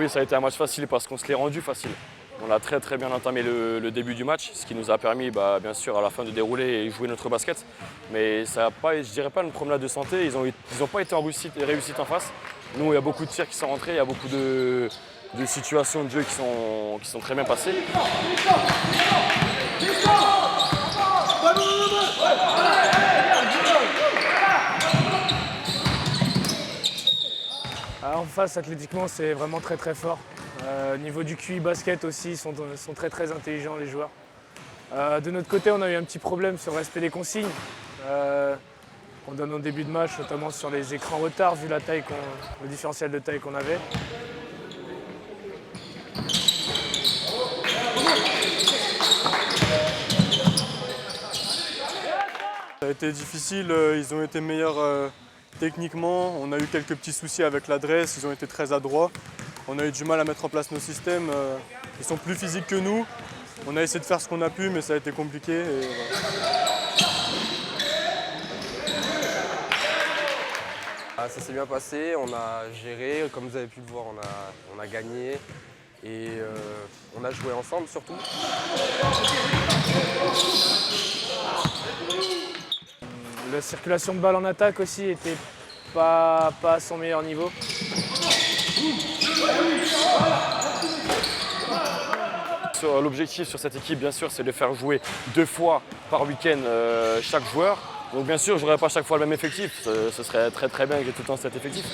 ça a été un match facile parce qu'on se l'est rendu facile. On a très bien entamé le début du match, ce qui nous a permis bien sûr à la fin de dérouler et jouer notre basket. Mais ça n'a pas, je dirais pas une promenade de santé, ils ont pas été en réussite en face. Nous, il y a beaucoup de tirs qui sont rentrés, il y a beaucoup de situations de jeu qui sont très bien passées. En face, athlétiquement, c'est vraiment très fort. Au niveau du QI basket aussi, ils sont très intelligents les joueurs. De notre côté, on a eu un petit problème sur le respect des consignes. On donne au début de match, notamment sur les écrans retard, vu la taille le différentiel de taille qu'on avait. Ça a été difficile, ils ont été meilleurs techniquement. On a eu quelques petits soucis avec l'adresse, ils ont été très adroits. On a eu du mal à mettre en place nos systèmes. Ils sont plus physiques que nous. On a essayé de faire ce qu'on a pu, mais ça a été compliqué. Et voilà. Ça s'est bien passé, on a géré, comme vous avez pu le voir, on a gagné et on a joué ensemble surtout. La circulation de balles en attaque aussi n'était pas à son meilleur niveau. L'objectif sur cette équipe, bien sûr, c'est de faire jouer 2 fois par week-end chaque joueur. Donc bien sûr, je n'aurai pas chaque fois le même effectif. Ce serait très bien que j'ai tout le temps cet effectif.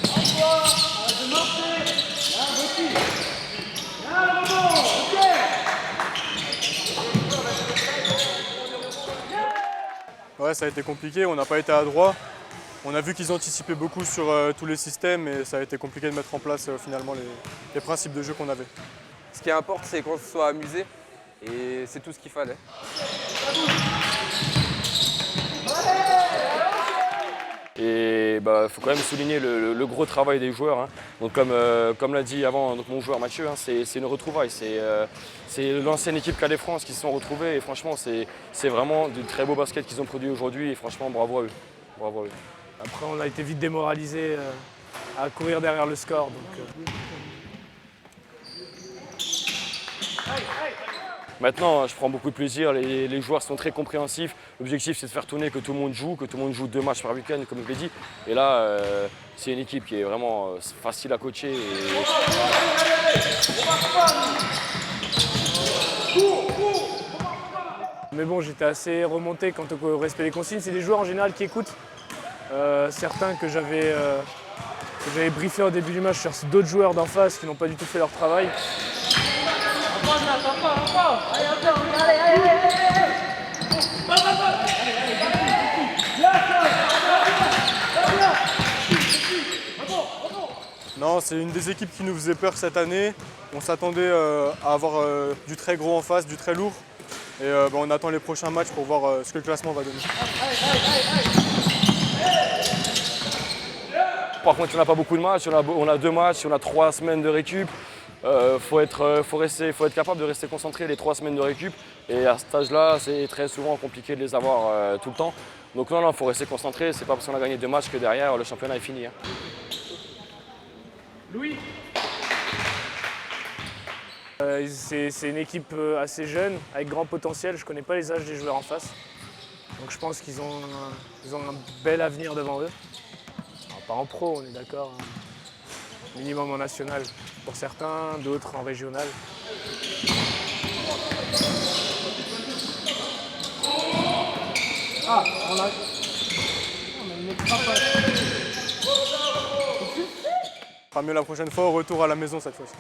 ouais, ça a été compliqué, on n'a pas été adroit. On a vu qu'ils anticipaient beaucoup sur tous les systèmes et ça a été compliqué de mettre en place finalement les principes de jeu qu'on avait. Ce qui importe, c'est qu'on se soit amusé et c'est tout ce qu'il fallait. Et il faut quand même souligner le gros travail des joueurs. Hein. Donc comme l'a dit avant mon joueur Mathieu, hein, c'est une retrouvaille. C'est l'ancienne équipe Cadet France qui se sont retrouvés et franchement c'est vraiment du très beau basket qu'ils ont produit aujourd'hui et franchement bravo à eux. Bravo à eux. Après on a été vite démoralisés à courir derrière le score. Maintenant, je prends beaucoup de plaisir, les joueurs sont très compréhensifs. L'objectif, c'est de faire tourner, que tout le monde joue 2 matchs par week-end, comme je l'ai dit. Et là, c'est une équipe qui est vraiment facile à coacher. Mais bon, j'étais assez remonté quant au respect des consignes. C'est des joueurs en général qui écoutent. Certains que j'avais briefés au début du match sur d'autres joueurs d'en face qui n'ont pas du tout fait leur travail. Non, c'est une des équipes qui nous faisait peur cette année. On s'attendait à avoir du très gros en face, du très lourd. Et on attend les prochains matchs pour voir ce que le classement va donner. Par contre, on n'a pas beaucoup de matchs, on a 2 matchs, on a 3 semaines de récup. Faut être capable de rester concentré les 3 semaines de récup. Et à cet âge-là, c'est très souvent compliqué de les avoir tout le temps. Donc non, il faut rester concentré. C'est pas parce qu'on a gagné 2 matchs que derrière, le championnat est fini. Hein. Louis. C'est une équipe assez jeune, avec grand potentiel. Je ne connais pas les âges des joueurs en face. Donc je pense qu'ils ont un bel avenir devant eux. Alors, pas en pro, on est d'accord. Hein. Minimum en national pour certains, d'autres en régional. Ah, on a... Non, mais il mettra pas. On fera mieux la prochaine fois, au retour à la maison cette fois-ci.